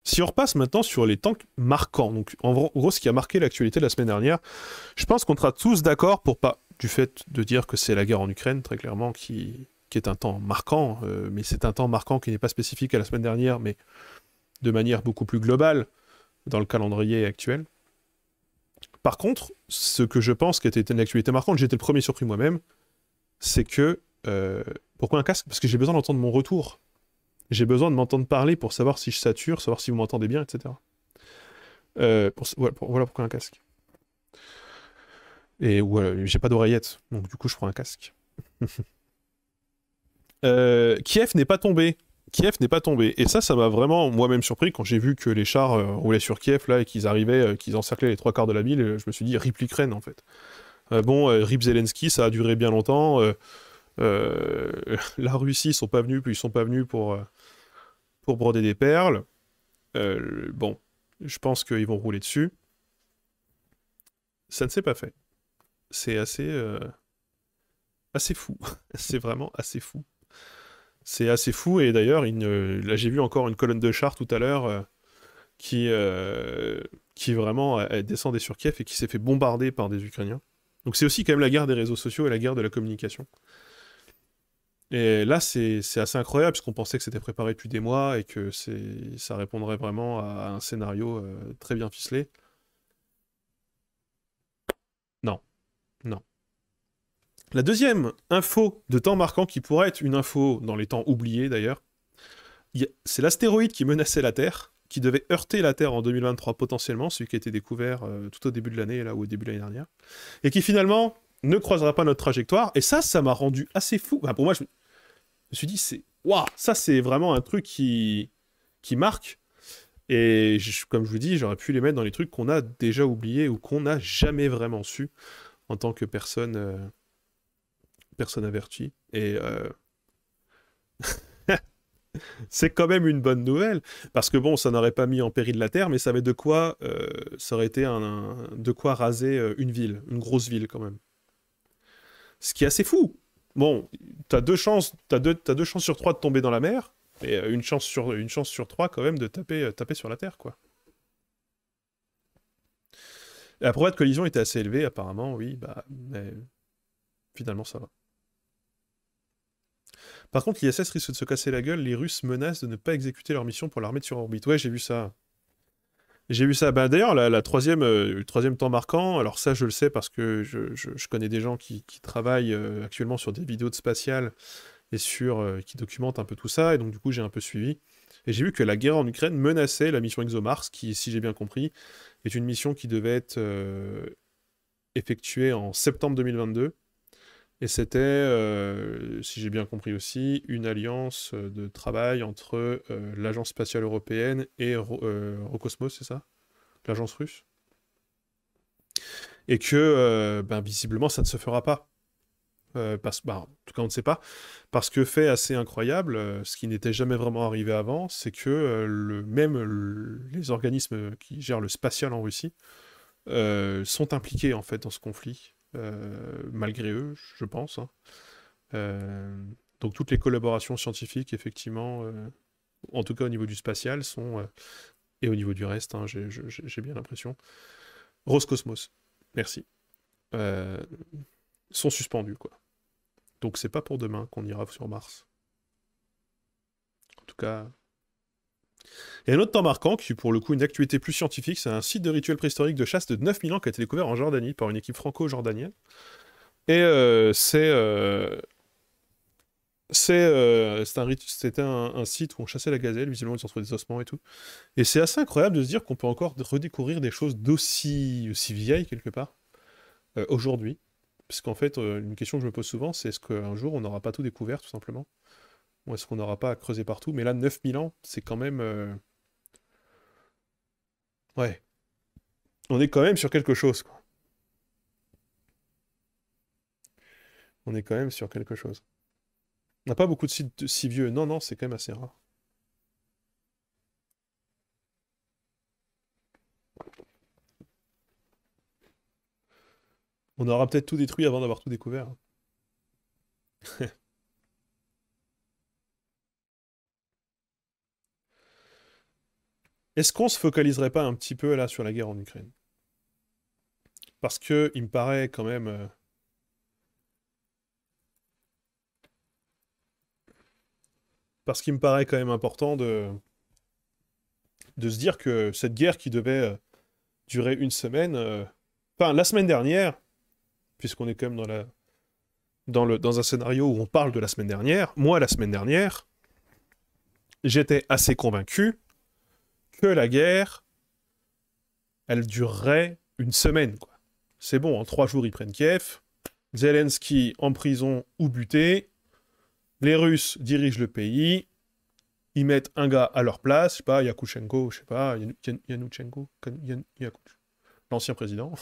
Si on repasse maintenant sur les tanks marquants, donc en gros ce qui a marqué l'actualité de la semaine dernière, je pense qu'on sera tous d'accord pour pas du fait de dire que c'est la guerre en Ukraine, très clairement, qui est un temps marquant, mais c'est un temps marquant qui n'est pas spécifique à la semaine dernière, mais de manière beaucoup plus globale dans le calendrier actuel. Par contre, ce que je pense qui était une actualité marquante, j'étais le premier surpris moi-même, c'est que... pourquoi un casque? Parce que j'ai besoin d'entendre mon retour. J'ai besoin de m'entendre parler pour savoir si je sature, savoir si vous m'entendez bien, etc. Voilà pourquoi un casque. Et voilà, j'ai pas d'oreillette, donc du coup je prends un casque. Kiev n'est pas tombé. Kiev n'est pas tombé. Et ça m'a vraiment moi-même surpris quand j'ai vu que les chars roulaient sur Kiev là et qu'ils arrivaient, qu'ils encerclaient les trois quarts de la ville. Je me suis dit, rip l'Ukraine en fait. Rip Zelensky, ça a duré bien longtemps. La Russie, ils sont pas venus, puis ils sont pas venus pour broder des perles. Bon, je pense qu'ils vont rouler dessus. Ça ne s'est pas fait. C'est assez fou. C'est vraiment assez fou. C'est assez fou, et d'ailleurs, là j'ai vu encore une colonne de chars tout à l'heure qui, qui vraiment descendait sur Kiev et qui s'est fait bombarder par des Ukrainiens. Donc c'est aussi quand même la guerre des réseaux sociaux et la guerre de la communication. Et là, c'est assez incroyable, parce qu'on pensait que c'était préparé depuis des mois et que ça répondrait vraiment à un scénario très bien ficelé. Non, non. La deuxième info de temps marquant, qui pourrait être une info dans les temps oubliés d'ailleurs, c'est l'astéroïde qui menaçait la Terre, qui devait heurter la Terre en 2023 potentiellement, celui qui a été découvert tout au début de l'année, là, ou au début de l'année dernière, et qui finalement ne croisera pas notre trajectoire. Et ça m'a rendu assez fou. Enfin, pour moi, je me suis dit, waouh, ça c'est vraiment un truc qui marque. Et comme je vous dis, j'aurais pu les mettre dans les trucs qu'on a déjà oubliés ou qu'on n'a jamais vraiment su en tant que personne avertie. Et c'est quand même une bonne nouvelle, parce que bon, ça n'aurait pas mis en péril la Terre, mais ça avait de quoi, ça aurait été de quoi raser une ville, une grosse ville quand même. Ce qui est assez fou. Bon, t'as deux chances sur trois de tomber dans la mer, et une chance sur trois quand même de taper sur la Terre, quoi. Et la probabilité de collision était assez élevée, apparemment, oui, bah, mais finalement ça va. Par contre, l'ISS risque de se casser la gueule, les Russes menacent de ne pas exécuter leur mission pour la remettre sur orbite. Ouais, j'ai vu ça. J'ai vu ça. Bah, d'ailleurs, le troisième temps marquant, alors ça, je le sais parce que je connais des gens qui travaillent actuellement sur des vidéos de spatiales et qui documentent un peu tout ça, et donc du coup, j'ai un peu suivi. Et j'ai vu que la guerre en Ukraine menaçait la mission ExoMars, qui, si j'ai bien compris, est une mission qui devait être effectuée en septembre 2022. Et c'était, si j'ai bien compris aussi, une alliance de travail entre l'Agence spatiale européenne et Roscosmos, c'est ça? L'agence russe? Et que, ben, visiblement, ça ne se fera pas. Ben, en tout cas, on ne sait pas. Parce que fait assez incroyable, ce qui n'était jamais vraiment arrivé avant, c'est que les organismes qui gèrent le spatial en Russie sont impliqués en fait dans ce conflit, malgré eux, je pense, hein. Euh, donc toutes les collaborations scientifiques, effectivement, en tout cas au niveau du spatial, et au niveau du reste, hein, j'ai bien l'impression, Roscosmos, merci, euh, sont suspendus, quoi. Donc c'est pas pour demain qu'on ira sur Mars. En tout cas... Et un autre temps marquant, qui pour le coup une actualité plus scientifique, c'est un site de rituel préhistorique de chasse de 9000 ans qui a été découvert en Jordanie par une équipe franco-jordanienne. Et c'était un site où on chassait la gazelle, visiblement ils ont trouvé des ossements et tout. Et c'est assez incroyable de se dire qu'on peut encore redécouvrir des choses aussi vieilles quelque part, aujourd'hui. Parce qu'en fait, une question que je me pose souvent, c'est est-ce qu'un jour on n'aura pas tout découvert tout simplement? Ou est-ce qu'on n'aura pas à creuser partout? Mais là, 9000 ans, c'est quand même... Ouais, on est quand même sur quelque chose, quoi. On est quand même sur quelque chose. On n'a pas beaucoup de sites si vieux. Non, non, c'est quand même assez rare. On aura peut-être tout détruit avant d'avoir tout découvert. Est-ce qu'on se focaliserait pas un petit peu là sur la guerre en Ukraine? Parce que il me paraît quand même... parce qu'il me paraît quand même important de se dire que cette guerre qui devait durer une semaine... Enfin, la semaine dernière, puisqu'on est quand même dans un scénario où on parle de la semaine dernière, moi, la semaine dernière, j'étais assez convaincu que la guerre, elle durerait une semaine, quoi. C'est bon, en 3 jours, ils prennent Kiev, Zelensky en prison ou buté, les Russes dirigent le pays, ils mettent un gars à leur place, je sais pas, Yakoushenko, je sais pas, Yanouchenko, l'ancien président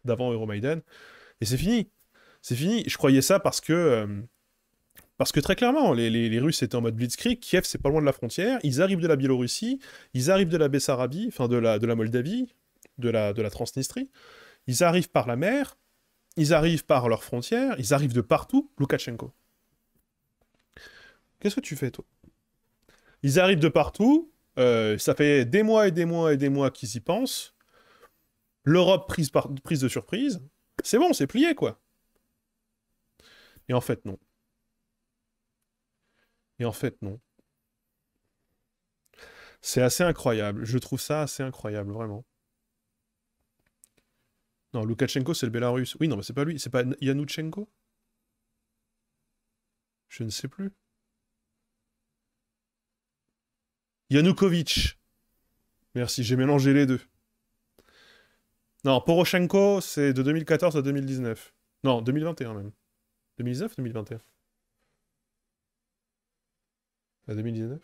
d'avant Euromaïdan, et c'est fini. C'est fini. Je croyais ça parce que très clairement, les Russes étaient en mode blitzkrieg, Kiev c'est pas loin de la frontière, ils arrivent de la Biélorussie, ils arrivent de la Bessarabie, enfin de la Moldavie, de la Transnistrie, ils arrivent par la mer, ils arrivent par leurs frontières, ils arrivent de partout, Loukachenko. Qu'est-ce que tu fais, toi? Ils arrivent de partout, ça fait des mois et des mois et des mois qu'ils y pensent, l'Europe prise de surprise, c'est bon, c'est plié, quoi. Et en fait, non. Et en fait, non. C'est assez incroyable. Je trouve ça assez incroyable, vraiment. Non, Loukachenko, c'est le Bélarus. Oui, non, mais c'est pas lui. C'est pas Yanouchenko? Je ne sais plus. Yanukovych. Merci, j'ai mélangé les deux. Non, Poroshenko, c'est de 2014 à 2019. Non, 2021 même. 2019 2021? À 2019?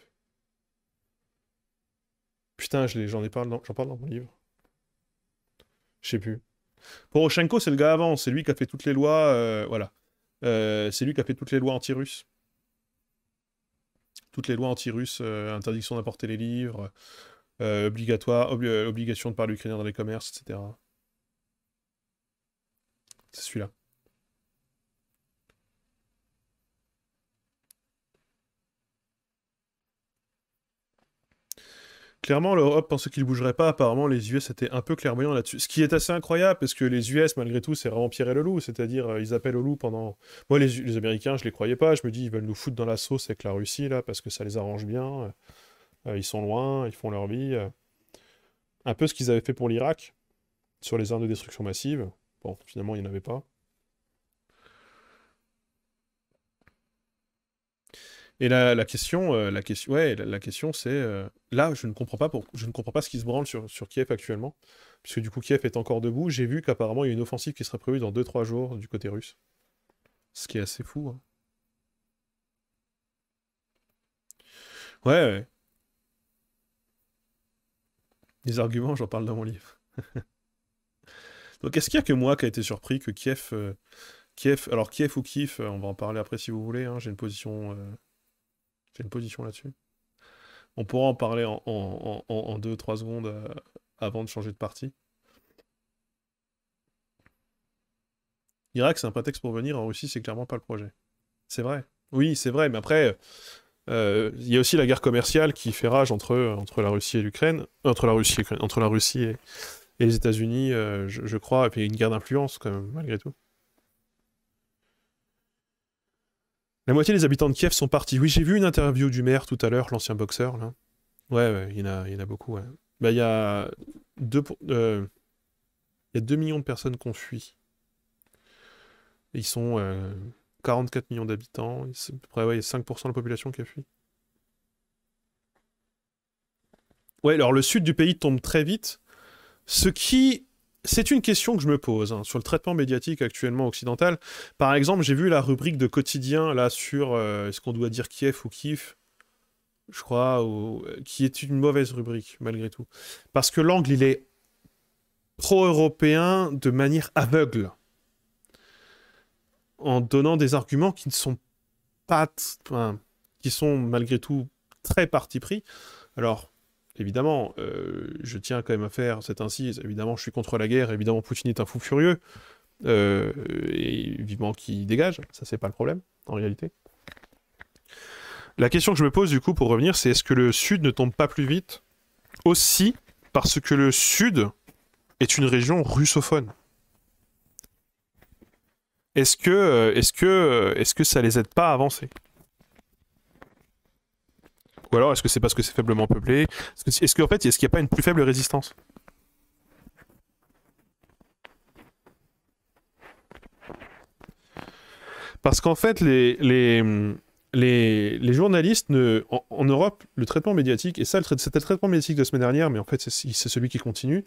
Putain, j'en parle dans mon livre. Je sais plus. Poroshenko, c'est le gars avant. C'est lui qui a fait toutes les lois. Voilà. C'est lui qui a fait toutes les lois anti-russes. Toutes les lois anti-russes, interdiction d'apporter les livres, obligation de parler ukrainien dans les commerces, etc. C'est celui-là. Clairement, l'Europe pensait qu'il bougerait pas. Apparemment, les US étaient un peu clairvoyants là-dessus. Ce qui est assez incroyable, parce que les US, malgré tout, c'est vraiment Pierre et le loup. C'est-à-dire, ils appellent au loup pendant... Moi, les Américains, je les croyais pas. Je me dis, ils veulent nous foutre dans la sauce avec la Russie, là, parce que ça les arrange bien. Ils sont loin, ils font leur vie. Un peu ce qu'ils avaient fait pour l'Irak, sur les armes de destruction massive. Bon, finalement, il n'y en avait pas. Et la question c'est là, je ne comprends pas ce qui se branle sur Kiev actuellement, puisque du coup Kiev est encore debout. J'ai vu qu'apparemment il y a une offensive qui serait prévue dans 2-3 jours du côté russe, ce qui est assez fou, hein. Ouais, ouais. Les arguments, j'en parle dans mon livre. Donc est-ce qu'il y a que moi qui a été surpris que alors Kiev ou Kiev, on va en parler après si vous voulez, hein, j'ai une position là-dessus. On pourra en parler en 2-3 secondes avant de changer de parti. Irak, c'est un prétexte pour venir. En Russie, c'est clairement pas le projet. C'est vrai. Oui, c'est vrai, mais après, il y a aussi la guerre commerciale qui fait rage entre la Russie et l'Ukraine, entre la Russie et les États-Unis, je crois, et puis il y a une guerre d'influence quand même, malgré tout. La moitié des habitants de Kiev sont partis. Oui, j'ai vu une interview du maire tout à l'heure, l'ancien boxeur, là. Ouais, ouais, il y en a beaucoup, ouais. Bah, deux, pour- euh, il y a 2 millions de personnes qui ont fui. Ils sont 44 millions d'habitants. C'est à peu près ouais, 5% de la population qui a fui. Ouais, alors le sud du pays tombe très vite. Ce qui... C'est une question que je me pose hein, sur le traitement médiatique actuellement occidental. Par exemple, j'ai vu la rubrique de quotidien là sur est-ce qu'on doit dire Kiev ou Kiev, je crois, qui est une mauvaise rubrique malgré tout. Parce que l'angle, il est pro-européen de manière aveugle, en donnant des arguments qui ne sont pas... enfin, qui sont malgré tout très parti pris. Alors, évidemment, je tiens quand même à faire cette incise. Évidemment, je suis contre la guerre. Évidemment, Poutine est un fou furieux. Et vivement qu'il dégage. Ça, c'est pas le problème, en réalité. La question que je me pose, du coup, pour revenir, c'est est-ce que le Sud ne tombe pas plus vite aussi parce que le Sud est une région russophone. Est-ce que ça les aide pas à avancer? Ou alors est-ce que c'est parce que c'est faiblement peuplé? Est-ce qu'en fait, est-ce qu'il n'y a pas une plus faible résistance? Parce qu'en fait, les journalistes, en Europe, le traitement médiatique, et ça, c'était le traitement médiatique de la semaine dernière, mais en fait, c'est celui qui continue,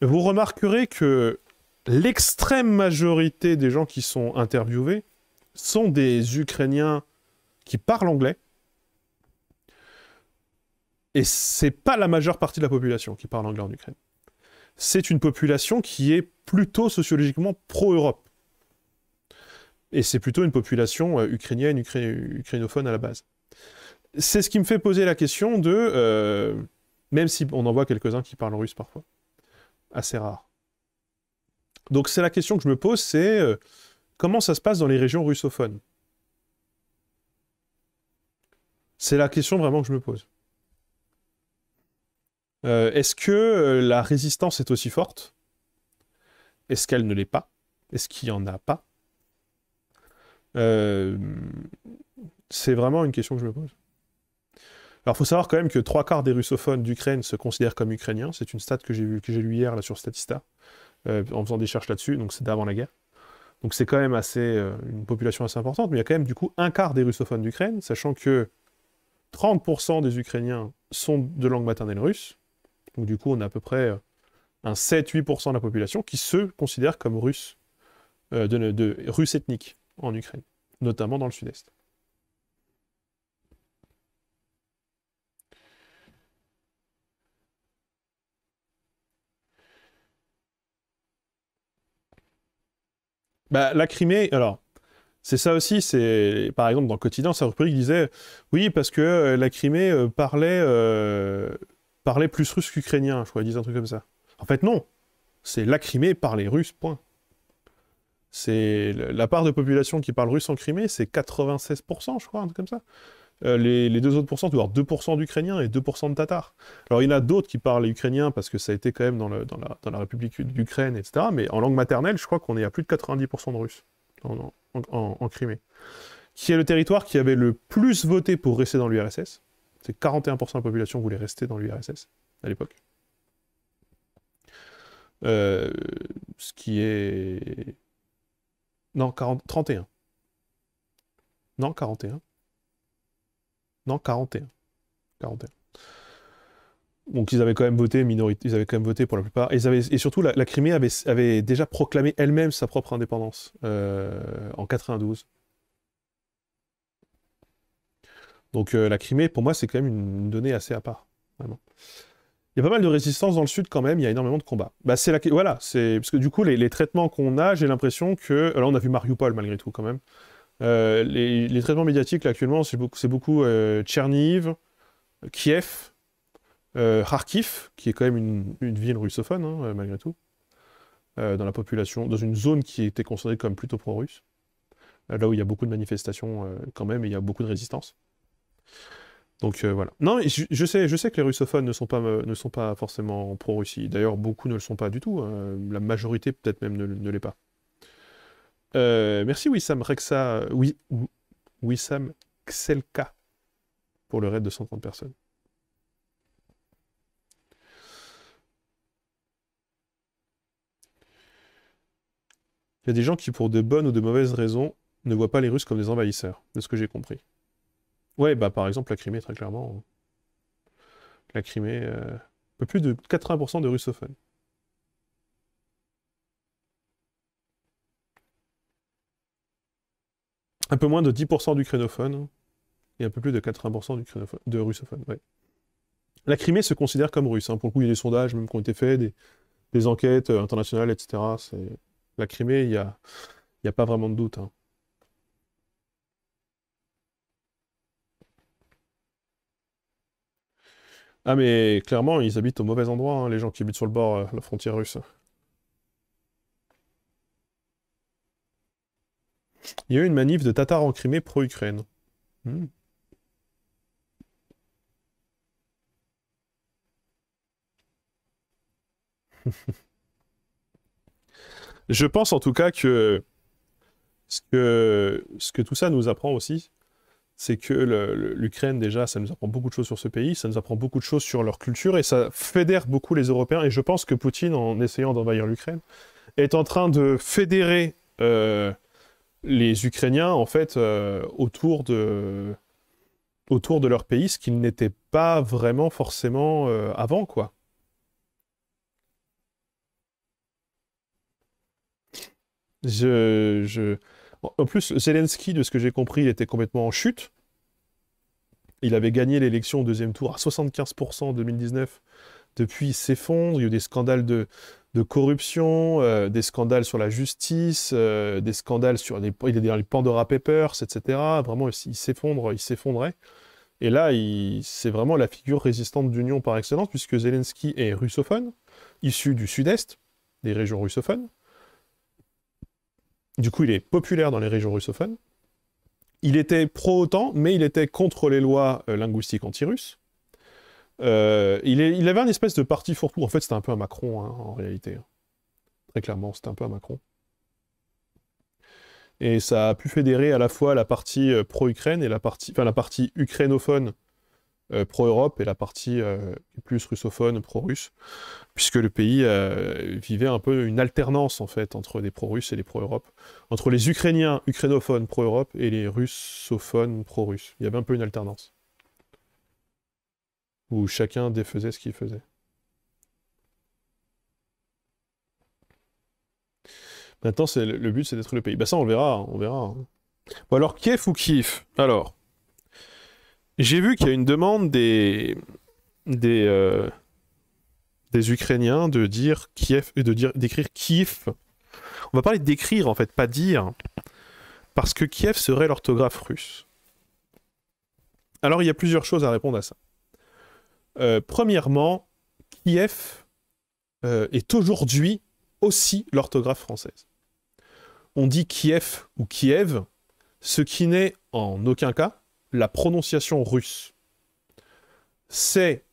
vous remarquerez que l'extrême majorité des gens qui sont interviewés sont des Ukrainiens qui parlent anglais, et c'est pas la majeure partie de la population qui parle anglais en Ukraine. C'est une population qui est plutôt sociologiquement pro-Europe. Et c'est plutôt une population ukrainienne, ukrainophone à la base. C'est ce qui me fait poser la question de... même si on en voit quelques-uns qui parlent russe parfois. Assez rare. Donc c'est la question que je me pose, c'est comment ça se passe dans les régions russophones? C'est la question vraiment que je me pose. Est-ce que la résistance est aussi forte? Est-ce qu'elle ne l'est pas? Est-ce qu'il n'y en a pas? C'est vraiment une question que je me pose. Alors, il faut savoir quand même que 3/4 des russophones d'Ukraine se considèrent comme ukrainiens. C'est une stat que j'ai lu hier là, sur Statista, en faisant des recherches là-dessus, donc c'est d'avant la guerre. Donc c'est quand même une population assez importante, mais il y a quand même du coup 1/4 des russophones d'Ukraine, sachant que 30% des Ukrainiens sont de langue maternelle russe. Donc du coup, on a à peu près un 7-8% de la population qui se considère comme russe, de russe ethnique en Ukraine, notamment dans le sud-est. Bah, la Crimée, alors, c'est ça aussi, c'est par exemple dans le quotidien, sa rubrique disait oui, parce que la Crimée parlait plus russe qu'ukrainien, je crois, ils disent un truc comme ça. En fait, non, c'est la Crimée parlait russe, point. C'est la part de population qui parle russe en Crimée, c'est 96%, je crois, un truc comme ça. Les deux autres pourcents, tu dois avoir 2% d'Ukrainiens et 2% de Tatars. Alors il y en a d'autres qui parlent ukrainien parce que ça a été quand même dans la République d'Ukraine, etc. Mais en langue maternelle, je crois qu'on est à plus de 90% de Russes en Crimée. Qui est le territoire qui avait le plus voté pour rester dans l'URSS. C'est 41% de la population voulait rester dans l'URSS à l'époque. Ce qui est... Non, 31. Non, 41. Non, 41. 41. Donc ils avaient quand même voté ils avaient quand même voté pour la plupart. Et surtout, la Crimée avait déjà proclamé elle-même sa propre indépendance en 92. Donc la Crimée, pour moi, c'est quand même une donnée assez à part, vraiment. Il y a pas mal de résistance dans le sud quand même, il y a énormément de combats. Bah, voilà, parce que du coup, les traitements qu'on a, j'ai l'impression que... Là, on a vu Mariupol malgré tout quand même. Les traitements médiatiques, là, actuellement, c'est beaucoup Tcherniv, Kiev, Kharkiv, qui est quand même une ville russophone, hein, malgré tout, dans la population, dans une zone qui était considérée comme plutôt pro-russe, là où il y a beaucoup de manifestations quand même, et il y a beaucoup de résistance. Donc voilà. Non, je sais que les russophones ne sont pas forcément pro-Russie. D'ailleurs, beaucoup ne le sont pas du tout. La majorité, peut-être même, ne l'est pas. Merci Wissam Rexa, Wissam Xelka pour le raid de 130 personnes. Il y a des gens qui, pour de bonnes ou de mauvaises raisons, ne voient pas les Russes comme des envahisseurs, de ce que j'ai compris. Ouais, bah par exemple, la Crimée, très clairement. La Crimée, un peu plus de 80% de russophones. Un peu moins de 10% d'ukrainophones, et un peu plus de 80% de russophones, ouais. La Crimée se considère comme russe, hein. Pour le coup, il y a des sondages même qui ont été faits, des enquêtes internationales, etc. La Crimée, il y a pas vraiment de doute, hein. Ah mais clairement, ils habitent au mauvais endroit, hein, les gens qui habitent sur le bord de la frontière russe. Il y a eu une manif de Tatars en Crimée pro-Ukraine. Hmm. Je pense en tout cas que ce que tout ça nous apprend aussi, c'est que l'Ukraine, déjà, ça nous apprend beaucoup de choses sur ce pays, ça nous apprend beaucoup de choses sur leur culture, et ça fédère beaucoup les Européens. Et je pense que Poutine, en essayant d'envahir l'Ukraine, est en train de fédérer les Ukrainiens, en fait, autour de leur pays, ce qu'ils n'étaient pas vraiment forcément avant, quoi. Je, je... En plus, Zelensky, de ce que j'ai compris, il était complètement en chute. Il avait gagné l'élection au deuxième tour à 75% en 2019. Depuis, il s'effondre. Il y a eu des scandales de corruption, des scandales sur la justice, des scandales sur il est dans les Pandora Papers, etc. Vraiment, il s'effondre, il s'effondrait. Et là, c'est vraiment la figure résistante d'union par excellence, puisque Zelensky est russophone, issu du sud-est, des régions russophones. Du coup, il est populaire dans les régions russophones. Il était pro-OTAN, mais il était contre les lois linguistiques anti-russes. Il avait un espèce de parti fourre-tout. En fait, c'était un peu un Macron, hein, en réalité. Très clairement, c'était un peu un Macron. Et ça a pu fédérer à la fois la partie pro-Ukraine et la partie ukrainophone pro-Europe et la partie plus russophone pro-russe, puisque le pays vivait un peu une alternance, en fait, entre les pro-russes et les pro-Europe, entre les Ukrainiens ukrainophones pro-Europe et les russophones pro-russes. Il y avait un peu une alternance, où chacun défaisait ce qu'il faisait. Maintenant, le but, c'est d'être le pays. Bah ça, on verra, on verra. Bon, alors, Kiev ou Kiev? Alors, j'ai vu qu'il y a une demande des Ukrainiens de dire Kiev, d'écrire Kiev. On va parler d'écrire, en fait, pas dire, parce que Kiev serait l'orthographe russe. Alors, il y a plusieurs choses à répondre à ça. Premièrement, Kiev est aujourd'hui aussi l'orthographe française. On dit Kiev ou Kiev, ce qui n'est en aucun cas la prononciation russe. C'est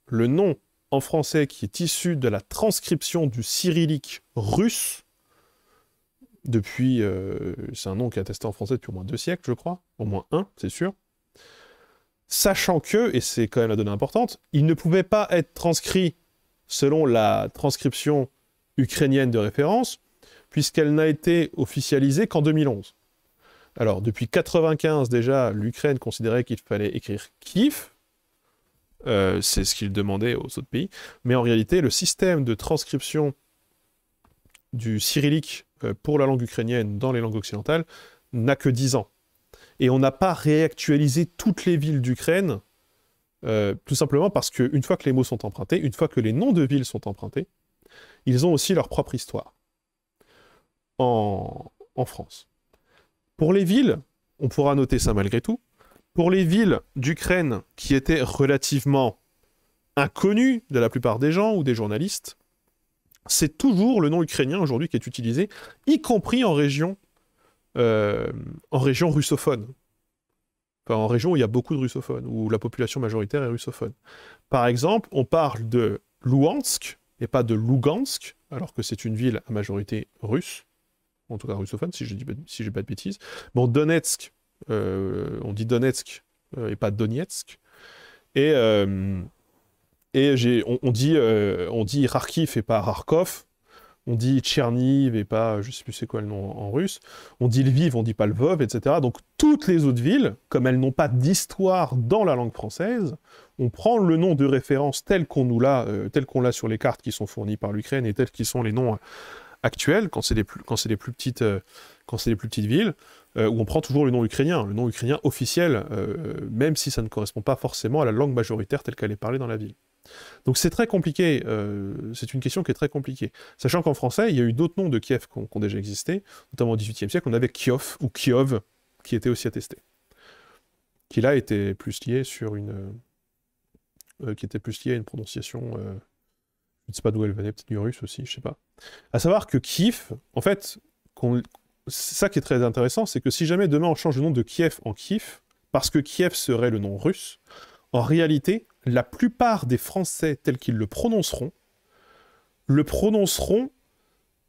le nom en français qui est issu de la transcription du cyrillique russe depuis... c'est un nom qui est attesté en français depuis au moins 2 siècles, je crois. Au moins 1, c'est sûr. Sachant que, et c'est quand même la donnée importante, il ne pouvait pas être transcrit selon la transcription ukrainienne de référence, puisqu'elle n'a été officialisée qu'en 2011. Alors, depuis 1995, déjà, l'Ukraine considérait qu'il fallait écrire Kiev, c'est ce qu'il demandait aux autres pays, mais en réalité, le système de transcription du cyrillique pour la langue ukrainienne dans les langues occidentales n'a que 10 ans. Et on n'a pas réactualisé toutes les villes d'Ukraine, tout simplement parce qu'une fois que les mots sont empruntés, une fois que les noms de villes sont empruntés, ils ont aussi leur propre histoire en France. Pour les villes, on pourra noter ça malgré tout, pour les villes d'Ukraine qui étaient relativement inconnues de la plupart des gens ou des journalistes, c'est toujours le nom ukrainien aujourd'hui qui est utilisé, y compris en région russophone. Enfin, en région où il y a beaucoup de russophones, où la population majoritaire est russophone. Par exemple, on parle de Louhansk, et pas de Lugansk, alors que c'est une ville à majorité russe, en tout cas russophone, si j'ai pas de bêtises. Bon, Donetsk, on dit Donetsk, et pas Donetsk. Et on dit Kharkiv et pas Kharkov. On dit Tcherniv et pas, je sais plus c'est quoi le nom en russe. On dit Lviv, on dit pas Lvov, etc. Donc toutes les autres villes, comme elles n'ont pas d'histoire dans la langue française, on prend le nom de référence tel qu'on l'a sur les cartes qui sont fournies par l'Ukraine et tels qui sont les noms actuels quand c'est les plus petites villes, où on prend toujours le nom ukrainien officiel, même si ça ne correspond pas forcément à la langue majoritaire telle qu'elle est parlée dans la ville. Donc c'est très compliqué, c'est une question qui est très compliquée. Sachant qu'en français, il y a eu d'autres noms de Kiev qui ont déjà existé, notamment au XVIIIe siècle, on avait Kiov ou Kiov, qui était aussi attesté. Qui là était plus lié sur une... qui était plus lié à une prononciation... je ne sais pas d'où elle venait, peut-être du russe aussi, je sais pas. À savoir que Kiev, en fait, c'est ça qui est très intéressant, c'est que si jamais demain on change le nom de Kiev en Kiev, parce que Kiev serait le nom russe, en réalité, la plupart des Français tels qu'ils le prononceront le prononceront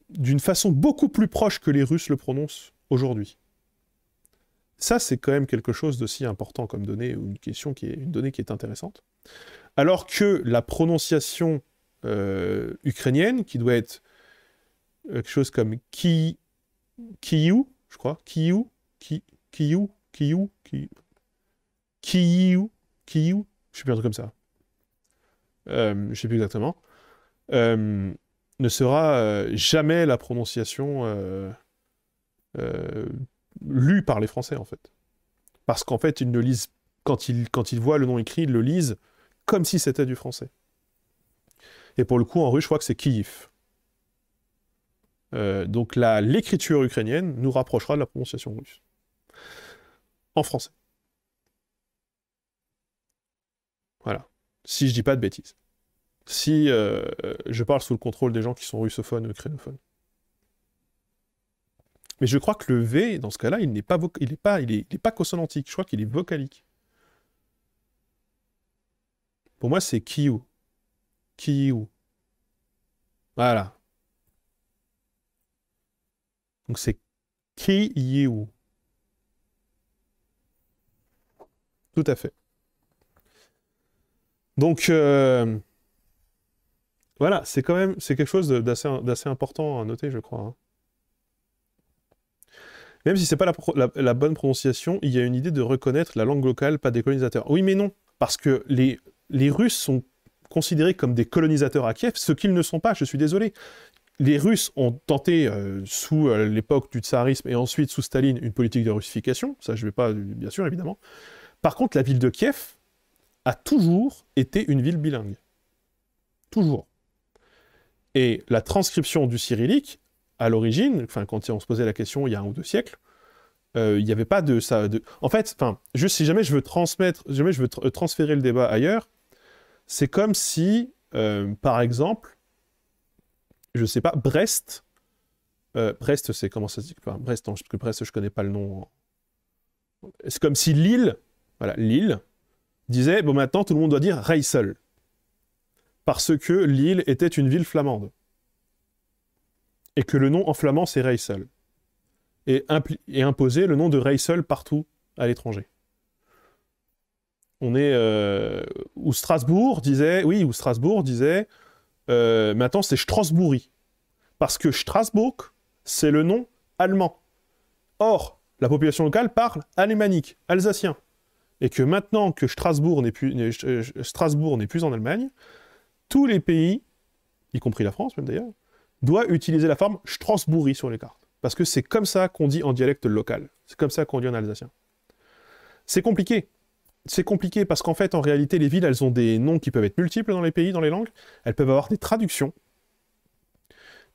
d'une façon beaucoup plus proche que les Russes le prononcent aujourd'hui. Ça, c'est quand même quelque chose d'aussi important comme donnée, ou une donnée qui est intéressante. Alors que la prononciation ukrainienne, qui doit être quelque chose comme Kyiv, je crois, Kyiv, je sais plus un truc comme ça. Je sais plus exactement. Ne sera jamais la prononciation lue par les Français, en fait. Parce qu'en fait, ils ne lisent, quand ils voient le nom écrit, ils le lisent comme si c'était du français. Et pour le coup, en russe, je crois que c'est Kyiv. Donc l'écriture ukrainienne nous rapprochera de la prononciation russe. En français. Voilà. Si je dis pas de bêtises. Si je parle sous le contrôle des gens qui sont russophones ou ukrainophones. Mais je crois que le V, dans ce cas-là, il n'est pas, il est pas consonantique. Je crois qu'il est vocalique. Pour moi, c'est Kyiv. Kyiv. Voilà. Donc c'est Kyiv. Tout à fait. Donc, voilà, c'est quelque chose d'assez important à noter, je crois. Hein. Même si c'est pas la bonne prononciation, il y a une idée de reconnaître la langue locale, pas des colonisateurs. Oui, mais non, parce que les Russes sont considérés comme des colonisateurs à Kiev, ce qu'ils ne sont pas, je suis désolé. Les Russes ont tenté, sous l'époque du tsarisme et ensuite sous Staline, une politique de russification, ça je ne vais pas, bien sûr, évidemment. Par contre, la ville de Kiev a toujours été une ville bilingue. Toujours. Et la transcription du cyrillique, à l'origine, enfin quand on se posait la question il y a 1 ou 2 siècles, il n'y avait pas de ça. En fait, juste si jamais je veux transférer le débat ailleurs, c'est comme si, par exemple, je sais pas, Brest, c'est comment ça se dit? Enfin, Brest, non, parce que Brest, je connais pas le nom. C'est comme si Lille, voilà, Lille, disait, bon maintenant tout le monde doit dire Reysel. Parce que Lille était une ville flamande. Et que le nom en flamand c'est Reysel. Et imposer le nom de Reysel partout à l'étranger. On est... où Strasbourg disait... Oui, où Strasbourg disait... maintenant c'est Strasbourg. Parce que Strasbourg, c'est le nom allemand. Or, la population locale parle alémanique, alsacien. Et que maintenant que Strasbourg n'est plus en Allemagne, tous les pays, y compris la France même d'ailleurs, doivent utiliser la forme Strasbourg sur les cartes. Parce que c'est comme ça qu'on dit en dialecte local. C'est comme ça qu'on dit en alsacien. C'est compliqué. C'est compliqué parce qu'en fait, en réalité, les villes, elles ont des noms qui peuvent être multiples dans les pays, dans les langues. Elles peuvent avoir des traductions.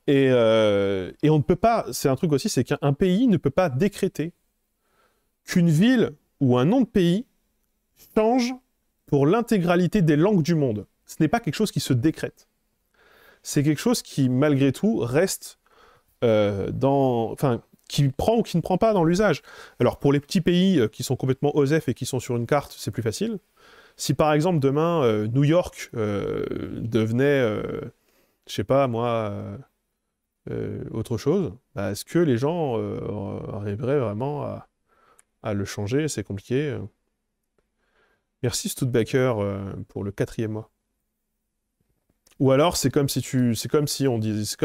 Et on ne peut pas... C'est un truc aussi, c'est qu'un pays ne peut pas décréter qu'une ville ou un nom de pays change pour l'intégralité des langues du monde. Ce n'est pas quelque chose qui se décrète. C'est quelque chose qui, malgré tout, reste qui prend ou qui ne prend pas dans l'usage. Alors, pour les petits pays qui sont complètement OSEF et qui sont sur une carte, c'est plus facile. Si, par exemple, demain, New York devenait, je sais pas, moi, autre chose, bah, est-ce que les gens arriveraient vraiment à le changer? C'est compliqué. Merci Studebaker pour le 4e mois. Ou alors c'est comme si on disait,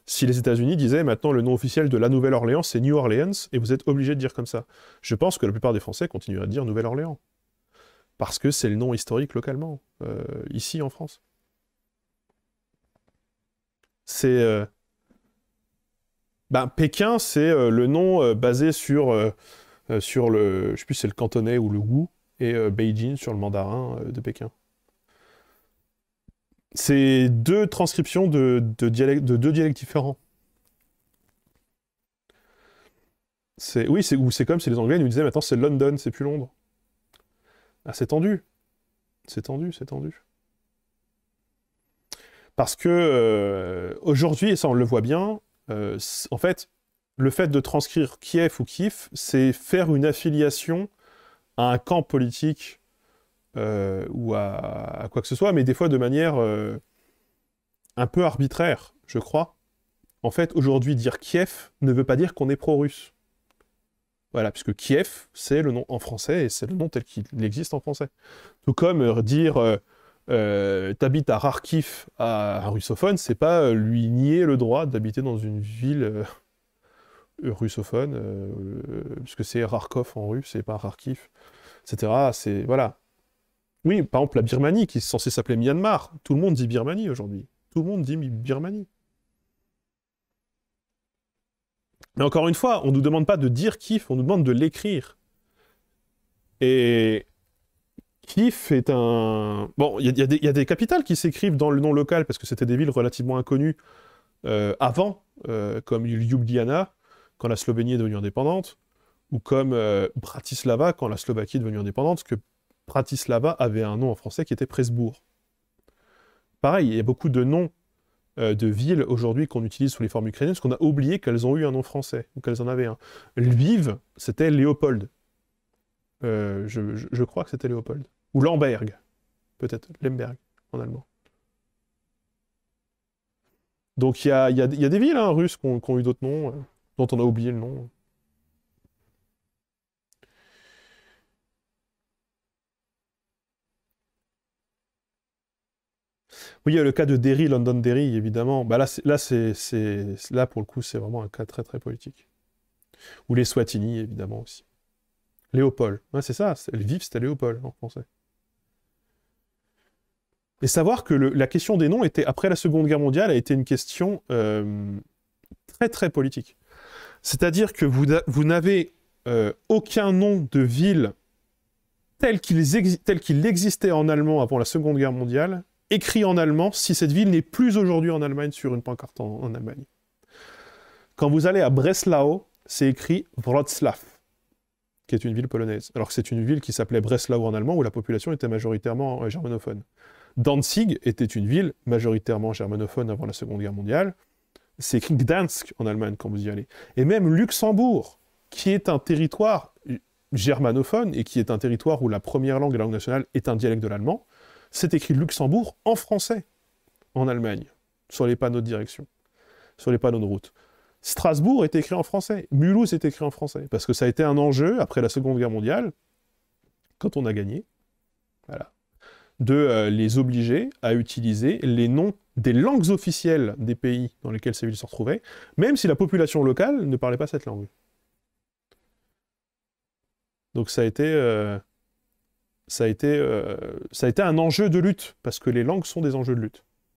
si les États-Unis disaient maintenant le nom officiel de la Nouvelle-Orléans c'est New Orleans et vous êtes obligé de dire comme ça. Je pense que la plupart des Français continueraient à dire Nouvelle-Orléans parce que c'est le nom historique localement ici en France. C'est Pékin, c'est le nom basé sur le, je sais plus si c'est le cantonais ou le Wu, et Beijing sur le mandarin de Pékin. C'est 2 transcriptions de 2 dialectes différents. Oui, c'est comme si les Anglais nous disaient maintenant c'est London, c'est plus Londres. Ah, c'est tendu. C'est tendu, c'est tendu. Parce que aujourd'hui, et ça on le voit bien, en fait, le fait de transcrire Kiev ou Kiev, c'est faire une affiliation à un camp politique ou à quoi que ce soit, mais des fois de manière un peu arbitraire, je crois. En fait, aujourd'hui, dire Kiev ne veut pas dire qu'on est pro-russe. Voilà, puisque Kiev, c'est le nom en français, et c'est le nom tel qu'il existe en français. Tout comme dire t'habites à Kharkiv à un russophone, c'est pas lui nier le droit d'habiter dans une ville russophone, puisque c'est Kharkov en russe, et pas Kharkiv, etc. C'est, voilà. Oui, par exemple, la Birmanie, qui est censée s'appeler Myanmar, tout le monde dit Birmanie aujourd'hui. Tout le monde dit Birmanie. Mais encore une fois, on ne nous demande pas de dire Kiev, on nous demande de l'écrire. Et Kiev est un... Bon, il y a des capitales qui s'écrivent dans le nom local, parce que c'était des villes relativement inconnues avant, comme Ljubljana, quand la Slovénie est devenue indépendante, ou comme Bratislava, quand la Slovaquie est devenue indépendante, parce que Bratislava avait un nom en français qui était Presbourg. Pareil, il y a beaucoup de noms de villes aujourd'hui qu'on utilise sous les formes ukrainiennes, parce qu'on a oublié qu'elles ont eu un nom français, ou qu'elles en avaient un. Lviv, c'était Léopold. Je crois que c'était Léopold. Ou Lemberg, peut-être, Lemberg, en allemand. Donc il y a des villes hein, russes qui ont eu d'autres noms, dont on a oublié le nom. Oui, il y a le cas de Derry, Londonderry, évidemment. Bah là, pour le coup, c'est vraiment un cas très très politique. Ou les Swatini, évidemment, aussi. Léopold. Ouais, c'est ça, Lviv, c'était Léopold, en français. Et savoir que la question des noms, était, après la Seconde Guerre mondiale, a été une question très très politique. C'est-à-dire que vous n'avez aucun nom de ville tel qu'il existait en allemand avant la Seconde Guerre mondiale, écrit en allemand, si cette ville n'est plus aujourd'hui en Allemagne sur une pancarte en Allemagne. Quand vous allez à Breslau, c'est écrit Wrocław, qui est une ville polonaise, alors que c'est une ville qui s'appelait Breslau en allemand, où la population était majoritairement germanophone. Danzig était une ville majoritairement germanophone avant la Seconde Guerre mondiale. C'est écrit Gdansk en Allemagne quand vous y allez. Et même Luxembourg, qui est un territoire germanophone et qui est un territoire où la première langue et la langue nationale est un dialecte de l'allemand, c'est écrit Luxembourg en français en Allemagne, sur les panneaux de direction, sur les panneaux de route. Strasbourg est écrit en français, Mulhouse est écrit en français, parce que ça a été un enjeu après la Seconde Guerre mondiale, quand on a gagné, voilà, de les obliger à utiliser les noms des langues officielles des pays dans lesquels ces villes se retrouvaient, même si la population locale ne parlait pas cette langue. Donc ça a été un enjeu de lutte, parce que les langues sont des enjeux de lutte.